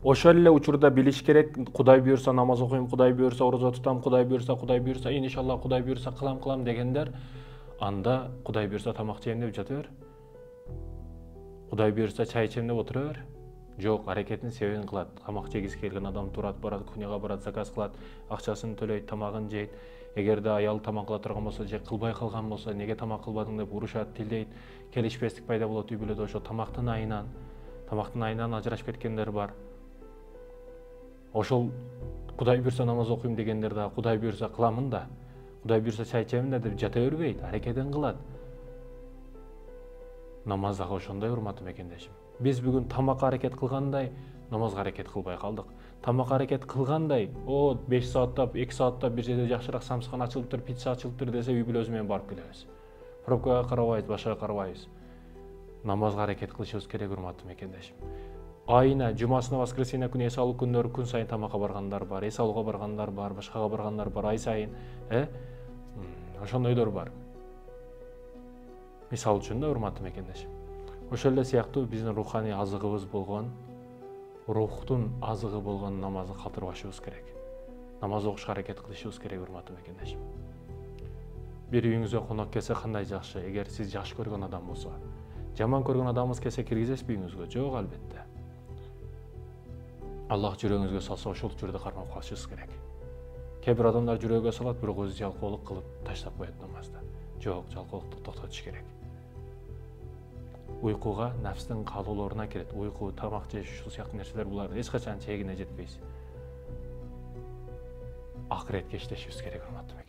Ошол эле учурда билиш керек, Кудай буйрса намаз окуйм, Кудай буйрса ораза тутам, Кудай буйрса иншалла, Кудай буйрса кылам дегендер, анда Кудай буйрса тамак жейм деп жата бер. Кудай буйрса чай ичем деп отура бер. Жок, аракетин себебин кылат. Тамак жегиси келген адам турат, барат, кухняга барат, заказ кылат, акчасын төлөйт, тамагын жейт. Эгерде аял тамак кыла турган болсо же кылбай калган болсо, неге тамак кылбадың деп урушат, тилдейт. Келишпестик пайда болот үй бүлөдө, ошо тамактын айынан ажырашып кеткендер бар. Ошол Кудай буйрса намаз окуйм дегендер да Кудай буйрса кыламын да, Кудай буйрса чай ичемин да деп жата бербейт, аракетин кылат. Намаз дагы ошондой, урматтуу мекендешим. Биз бүгүн тамакка аракет кылгандай, намазга аракет кылбай калдык. Тамакка аракет кылгандай, 5 сааттап, 2 сааттап бир жерде жакшыраак самскан ачылыптыр, пицца ачылыптыр десе үй бүлөбүз менен барып келебиз. Пробкага карабайбыз, башкага карабайбыз. Намазга аракет кылышыбыз керек, урматтуу мекендешим. Айына, жумасына, воскресенье күнү, эс алуу күндөрү күн сайын тамакка баргандар бар, эс алууга баргандар бар, башкага баргандар бар, ай сайын, ошондойлор бар. Мисал үчүн да, урматтуу мекендешим. Ошол эле сыяктуу биздин руханий азыгыбыз болгон, рухтун азыгы болгон намазды калтырбашыбыз керек. Намаз окушка аракет кылышыбыз керек, урматтуу мекендешим. Бир үйүңүзгө конок келсе кандай жакшы, эгер сиз жакшы көргөн адам болсо. Жаман көргөн адамыңыз келсе киргизесизби үйүңүзгө? Жок, албетте. Аллах жүрөгүңүзгө салса, ошол учурда кармап калышыбыз керек. Кээ бир адамдар жүрөгүгө салат, бирок өзү жалкоолук кылып таштап коет намазды. Жок, жалкоолукту токтотуш керек. Уйкуга нафстын каалоолоруна кирет. Уйку, тамак жеш, ушул сыяктуу нерселер булар эч качан чегине жетпейсиз. Акыретке иштешибиз керек, урматтуу